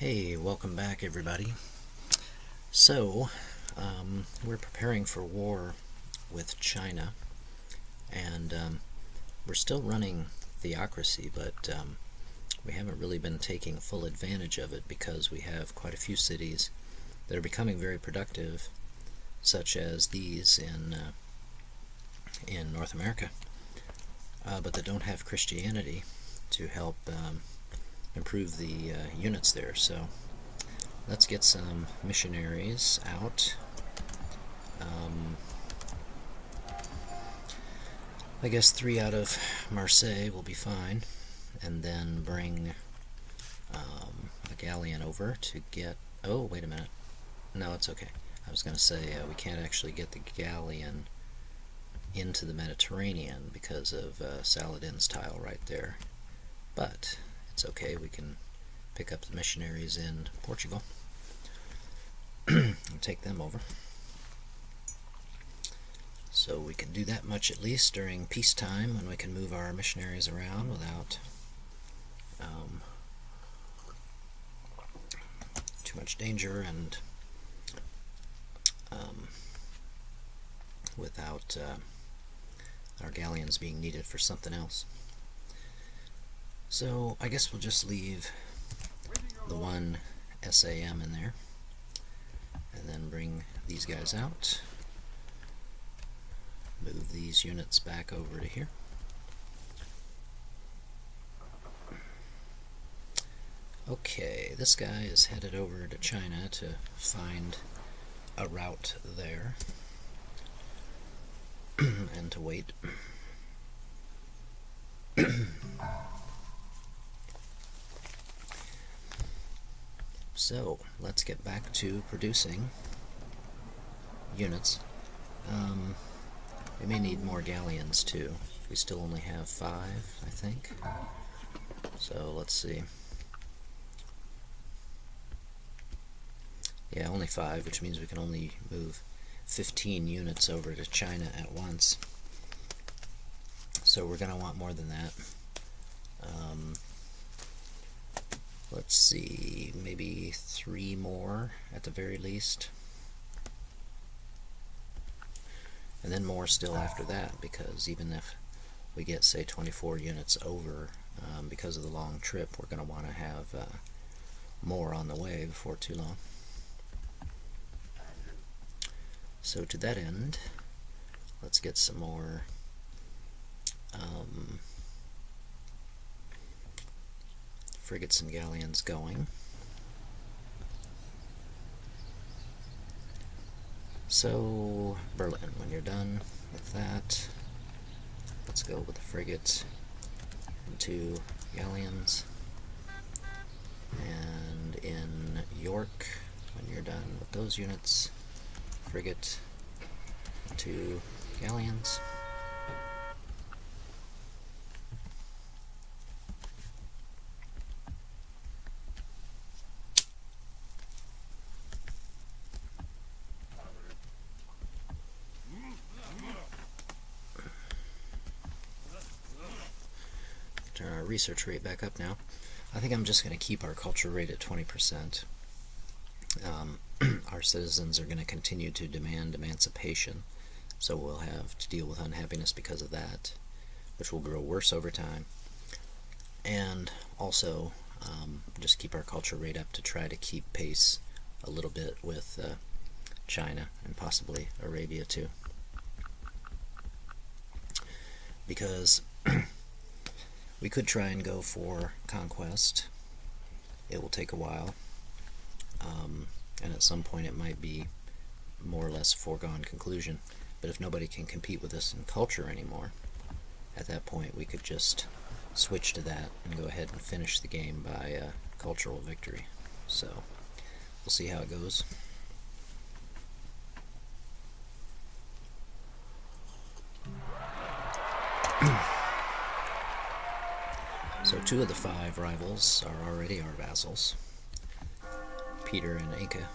Hey, welcome back everybody. So, we're preparing for war with China, and we're still running theocracy, but we haven't really been taking full advantage of it because we have quite a few cities that are becoming very productive, such as these in North America, but that don't have Christianity to help improve the units there. So let's get some missionaries out. I guess 3 out of Marseille will be fine, and then bring a galleon over to get... Oh, wait a minute. No, it's okay. I was going to say we can't actually get the galleon into the Mediterranean because of Saladin's tile right there. But it's okay, we can pick up the missionaries in Portugal and take them over. So we can do that much at least during peacetime, when we can move our missionaries around without too much danger, and without our galleons being needed for something else. So I guess we'll just leave the one SAM in there, and then bring these guys out. Move these units back over to here. Okay, this guy is headed over to China to find a route there and to wait. So let's get back to producing units. We may need more galleons too. We still only have 5, I think. So let's see. Yeah, only 5, which means we can only move 15 units over to China at once. So we're going to want more than that. Let's see, maybe 3 more at the very least. And then more still after that, because even if we get, say, 24 units over, because of the long trip, we're going to want to have more on the way before too long. So to that end, let's get some more frigates and galleons going. So, Berlin, when you're done with that, let's go with the frigate and 2 galleons. And in York, when you're done with those units, frigate and 2 galleons. Turn our research rate back up now. I think I'm just going to keep our culture rate at 20%. Our citizens are going to continue to demand emancipation, so we'll have to deal with unhappiness because of that, which will grow worse over time. And also just keep our culture rate up to try to keep pace a little bit with China and possibly Arabia too. Because we could try and go for Conquest. It will take a while, and at some point it might be more or less a foregone conclusion. But if nobody can compete with us in culture anymore, at that point we could just switch to that and go ahead and finish the game by cultural victory. So we'll see how it goes. So 2 of the 5 rivals are already our vassals. Peter and Inca,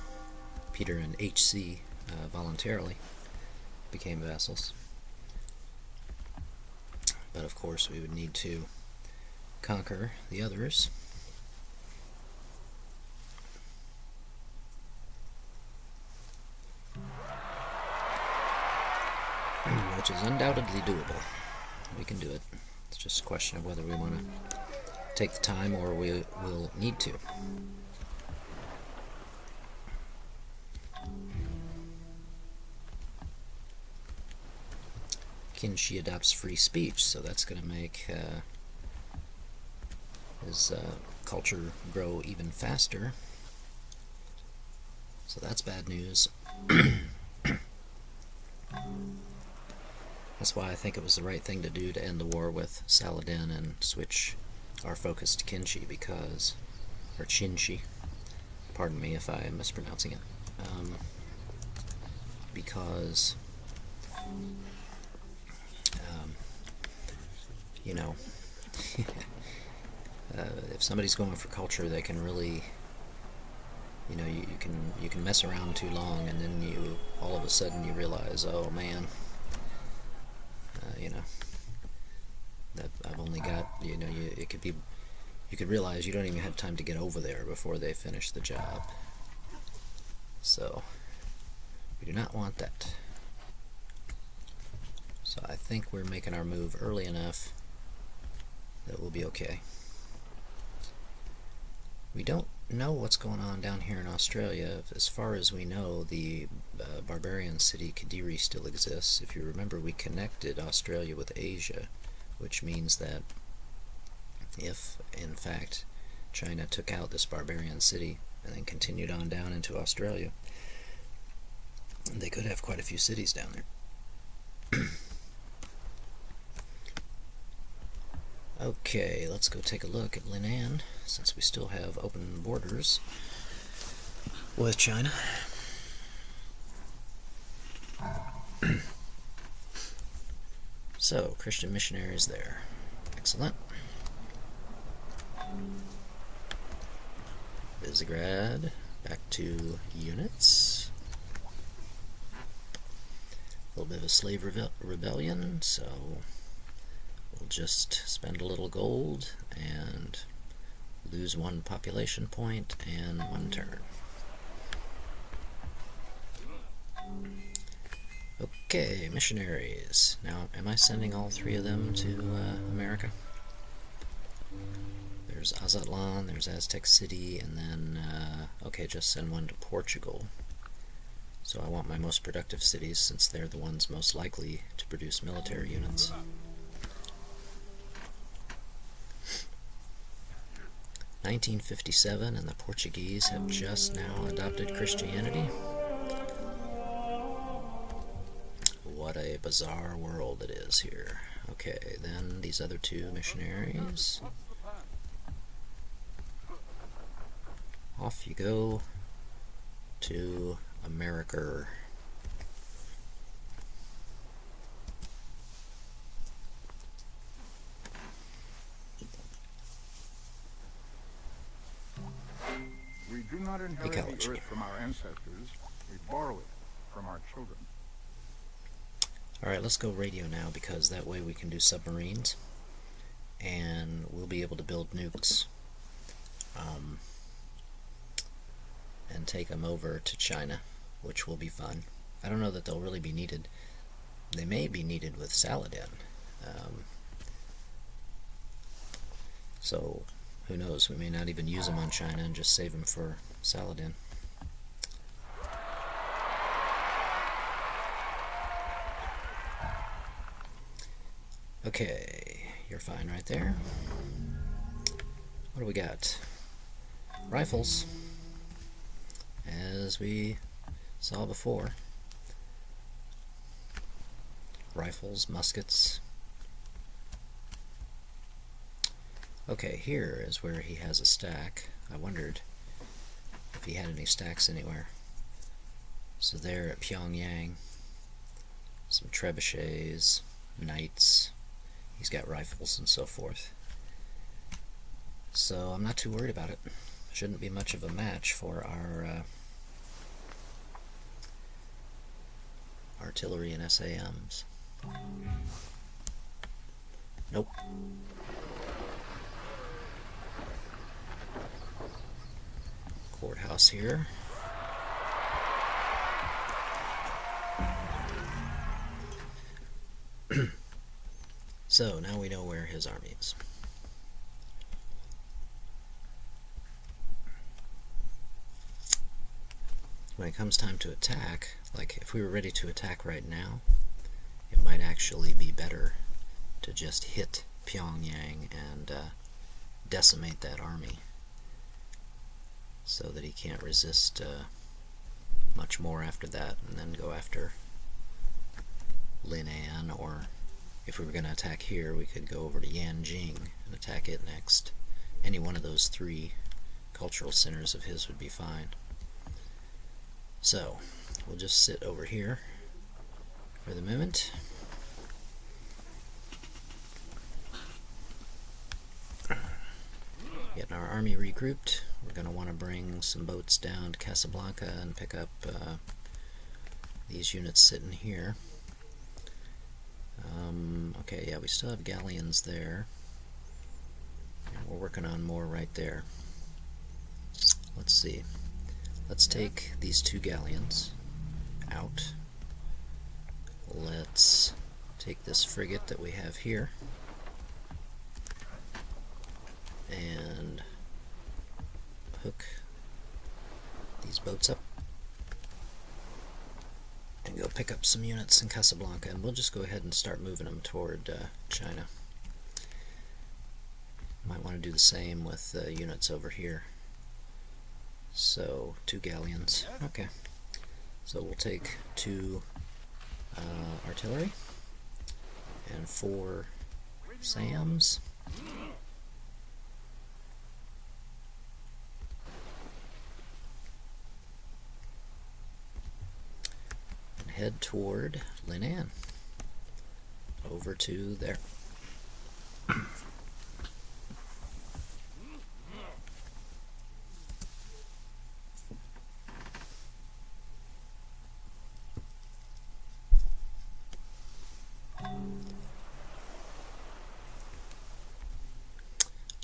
Peter and HC voluntarily became vassals. But of course we would need to conquer the others. which is undoubtedly doable. We can do it. It's just a question of whether we want to take the time or we will need to. Qinshi adopts free speech, so that's going to make his culture grow even faster. So that's bad news. That's why I think it was the right thing to do to end the war with Saladin and switch our focus to Qinshi, or Qinshi, pardon me if I am mispronouncing it, because, you know, if somebody's going for culture, they can really, you know, you can mess around too long, and then you all of a sudden you realize, oh man, you know, that I've only got, you know, you could realize you don't even have time to get over there before they finish the job. So we do not want that. So I think we're making our move early enough that we'll be okay. We don't know what's going on down here in Australia. As far as we know, the barbarian city Kadiri still exists. If you remember, we connected Australia with Asia, which means that if, in fact, China took out this barbarian city and then continued on down into Australia, they could have quite a few cities down there. Okay, let's go take a look at Linan, since we still have open borders with China. So, Christian missionaries there. Excellent. Visegrad, back to units. A little bit of a slave rebellion, so we'll just spend a little gold and lose one population point and one turn. Okay, missionaries. Now, am I sending all three of them to America? There's Azatlan, there's Aztec City, and then, okay, just send one to Portugal. So I want my most productive cities, since they're the ones most likely to produce military units. (1957), and the Portuguese have just now adopted Christianity. What a bizarre world it is here. Okay, then these other two missionaries. Off you go to America. We do not inherit the earth from our ancestors. We borrow it from our children. Alright, let's go radio now, because that way we can do submarines and we'll be able to build nukes and take them over to China, which will be fun. I don't know that they'll really be needed. They may be needed with Saladin. So who knows, we may not even use them on China and just save them for Saladin. Okay, you're fine right there. What do we got? Rifles, as we saw before. Rifles, muskets. Okay, here is where he has a stack. I wondered if he had any stacks anywhere. So there at Pyongyang, some trebuchets, knights. He's got rifles and so forth. So I'm not too worried about it. Shouldn't be much of a match for our artillery and SAMs. Nope. Courthouse here. So now we know where his army is. When it comes time to attack, like if we were ready to attack right now, it might actually be better to just hit Pyongyang and decimate that army so that he can't resist much more after that, and then go after Linan, or if we were going to attack here, we could go over to Yanjing and attack it next. Any one of those three cultural centers of his would be fine. So, we'll just sit over here for the moment. Getting our army regrouped. We're going to want to bring some boats down to Casablanca and pick up these units sitting here. Okay, yeah, we still have galleons there. And we're working on more right there. Let's see. Let's take these two galleons out. Let's take this frigate that we have here and hook these boats up and go pick up some units in Casablanca, and we'll just go ahead and start moving them toward China. Might want to do the same with units over here. So, 2 galleons. Okay. So we'll take 2 artillery and 4 SAMs. And head toward Linan. Over to there.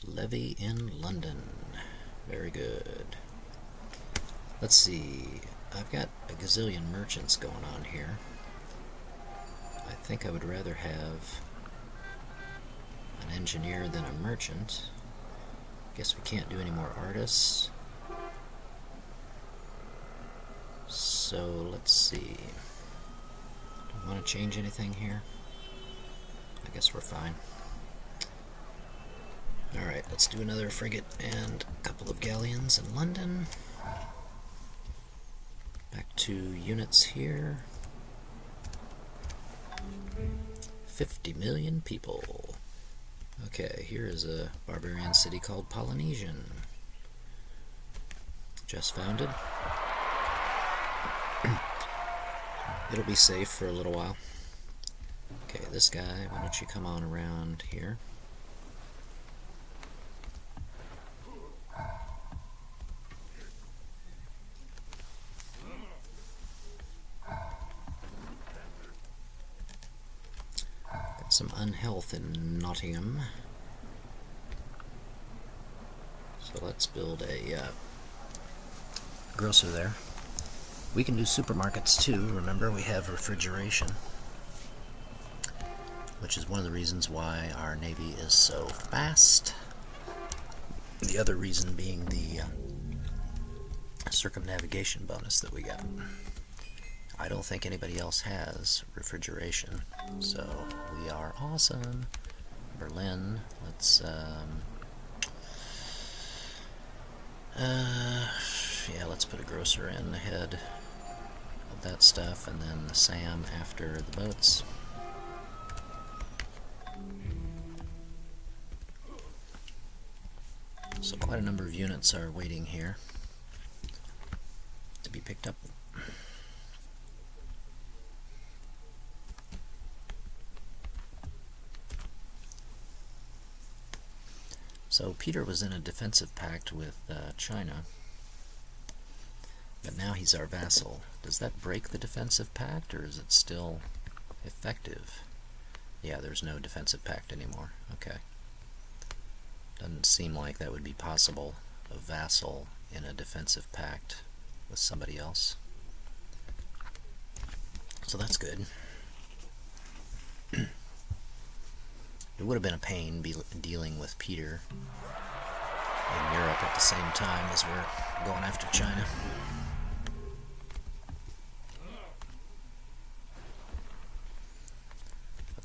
Levy in London. Very good. Let's see. I've got a gazillion merchants going on here. I think I would rather have an engineer than a merchant. Guess we can't do any more artists. So let's see. Do I want to change anything here? I guess we're fine. Alright, let's do another frigate and a couple of galleons in London. Back to units here. 50 million people. Okay, here is a barbarian city called Polynesian. Just founded. It'll be safe for a little while. Okay, this guy, why don't you come on around here? Some unhealth in Nottingham. So let's build a grocer there. We can do supermarkets too. Remember, we have refrigeration, which is one of the reasons why our Navy is so fast. The other reason being the circumnavigation bonus that we got. I don't think anybody else has refrigeration, so we are awesome. Berlin, let's, yeah, let's put a grocer in ahead of that stuff, and then the SAM after the boats. So quite a number of units are waiting here to be picked up. So Peter was in a defensive pact with China, but now he's our vassal. Does that break the defensive pact, or is it still effective? Yeah, there's no defensive pact anymore. Okay. Doesn't seem like that would be possible, a vassal in a defensive pact with somebody else. So that's good. It would have been a pain dealing with Peter in Europe at the same time as we're going after China.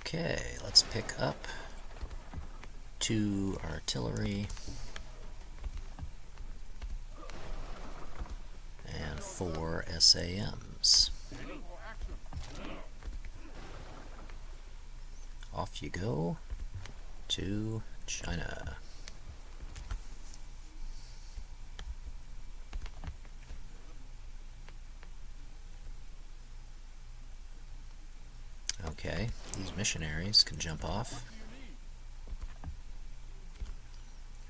Okay, let's pick up 2 artillery and 4 SAMs. Off you go to China. Okay, these missionaries can jump off,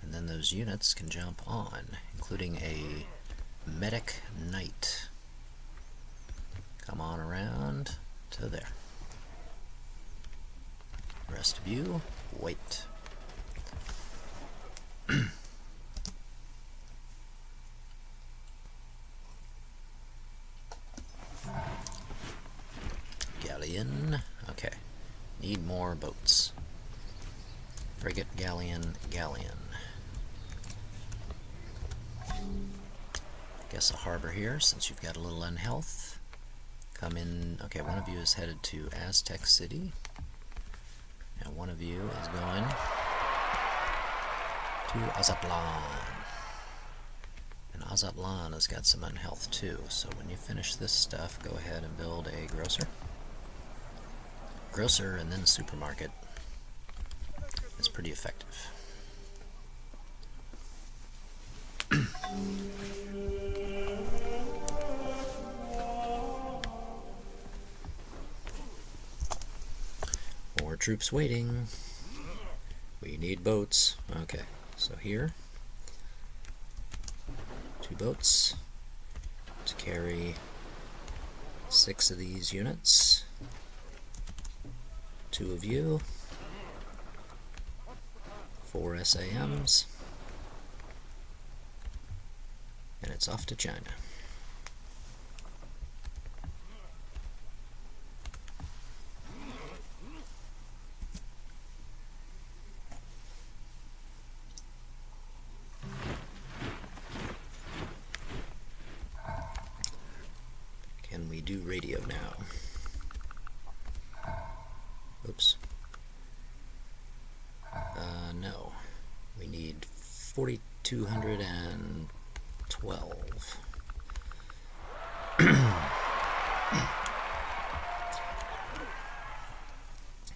and then those units can jump on, including a medic knight. Come on around to there. Rest of you, wait. Galleon. Okay. Need more boats. Frigate, galleon, galleon. Guess a harbor here, since you've got a little unhealth. Come in. Okay, one of you is headed to Aztec City. And one of you is going to Azatlan. And Azatlan has got some unhealth too, so when you finish this stuff, go ahead and build a grocer. Grocer and then supermarket. It's pretty effective. More troops waiting. We need boats. Okay, so here, 2 boats to carry 6 of these units. 2 of you, 4 SAMs, and it's off to China. Can we do radio now? Oops. No. We need 4,212.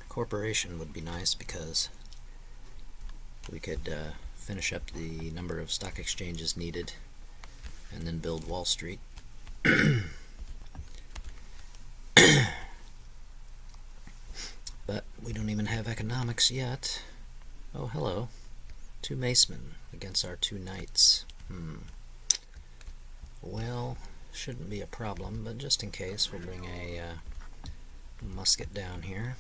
Corporation would be nice because we could finish up the number of stock exchanges needed and then build Wall Street. But we don't even have economics yet. Oh, hello. 2 macemen against our 2 knights. Well, shouldn't be a problem, but just in case, we'll bring a musket down here.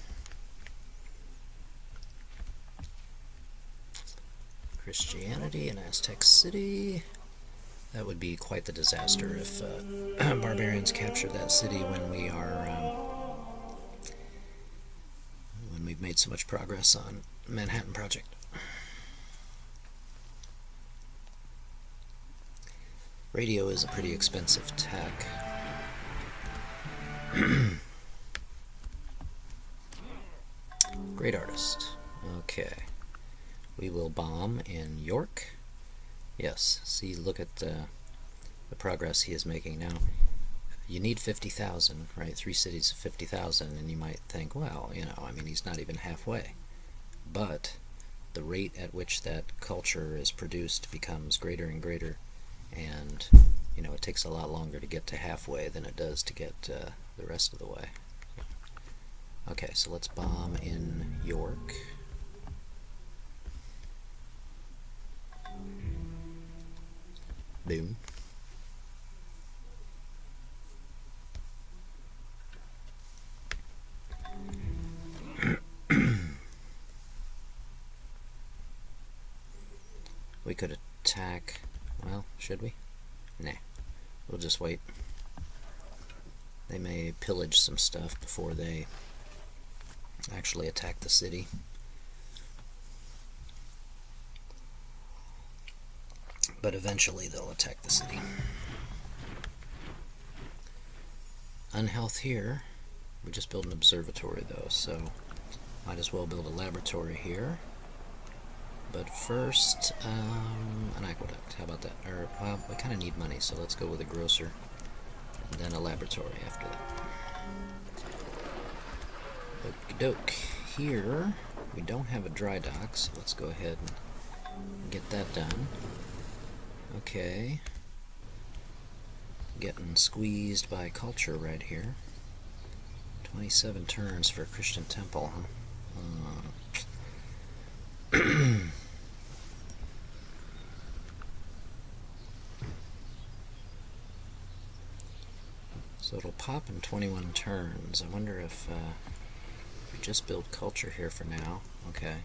Christianity in Aztec City. That would be quite the disaster if barbarians capture that city when we are when we've made so much progress on Manhattan Project. Radio is a pretty expensive tech. Great artist. Okay. We will bomb in York. Yes, see, look at the progress he is making now. You need 50,000, right? 3 cities of 50,000, and you might think, well, you know, I mean, he's not even halfway. But the rate at which that culture is produced becomes greater and greater, and, you know, it takes a lot longer to get to halfway than it does to get the rest of the way. Okay, so let's bomb in York. Boom. We could attack. Well, should we? Nah. We'll just wait. They may pillage some stuff before they actually attack the city. but eventually they'll attack the city. Unhealth here. We just built an observatory though, so might as well build a laboratory here. But first, an aqueduct. How about that? Or, we kind of need money, so let's go with a grocer. And then a laboratory after that. Okie doke. Here, we don't have a dry dock, so let's go ahead and get that done. Okay. Getting squeezed by culture right here. 27 turns for a Christian temple, huh? So it'll pop in 21 turns. I wonder if we just build culture here for now. Okay,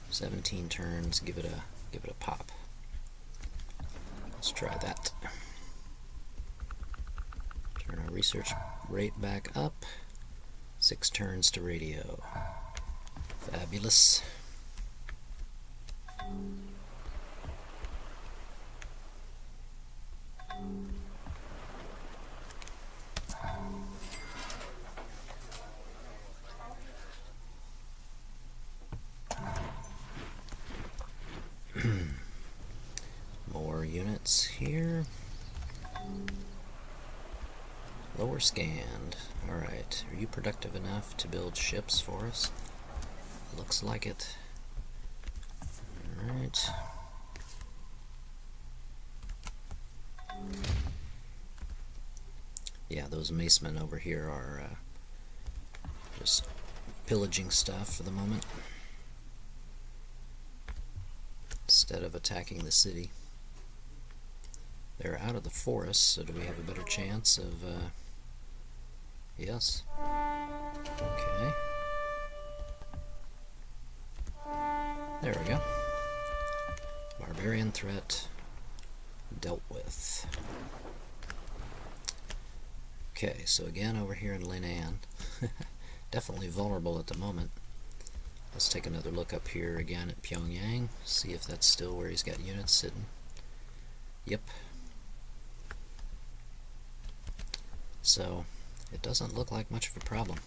17 turns. Give it a pop. Let's try that. Turn our research rate back up. 6 turns to radio. Fabulous. More units here. Lower scanned. Alright, are you productive enough to build ships for us? Looks like it. Alright. Yeah, those macemen over here are just pillaging stuff for the moment, instead of attacking the city. They're out of the forest, so do we have a better chance of... Yes. Okay. There we go. Barbarian threat dealt with. Okay, so again over here in Linan. Definitely vulnerable at the moment. Let's take another look up here again at Pyongyang. See if that's still where he's got units sitting. Yep. So, it doesn't look like much of a problem.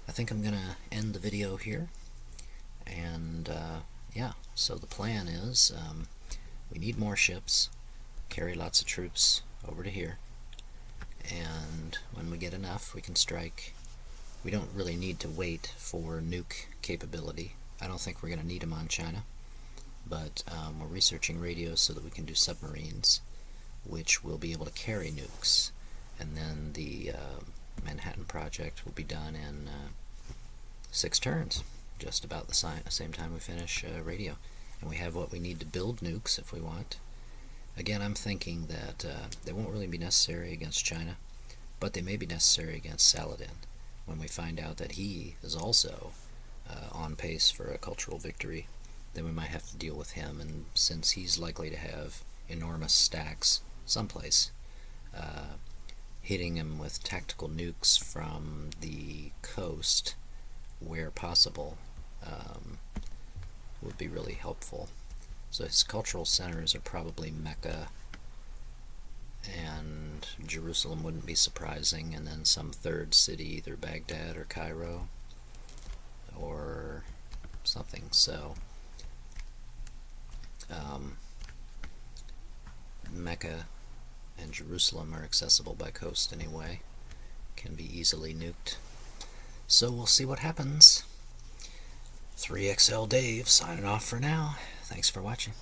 I think I'm going to end the video here. And, yeah, so the plan is we need more ships, carry lots of troops over to here, and when we get enough, we can strike. We don't really need to wait for nuke capability. I don't think we're going to need them on China, but we're researching radios so that we can do submarines, which will be able to carry nukes. And then the Manhattan Project will be done in 6 turns, just about the same time we finish radio. And we have what we need to build nukes if we want. Again, I'm thinking that they won't really be necessary against China, but they may be necessary against Saladin, when we find out that he is also on pace for a cultural victory. Then we might have to deal with him, and since he's likely to have enormous stacks someplace, hitting him with tactical nukes from the coast where possible would be really helpful. So his cultural centers are probably Mecca, and Jerusalem wouldn't be surprising, and then some third city, either Baghdad or Cairo or something. So Mecca and Jerusalem are accessible by coast anyway, can be easily nuked. So we'll see what happens. 3XL Dave signing off for now. Thanks for watching.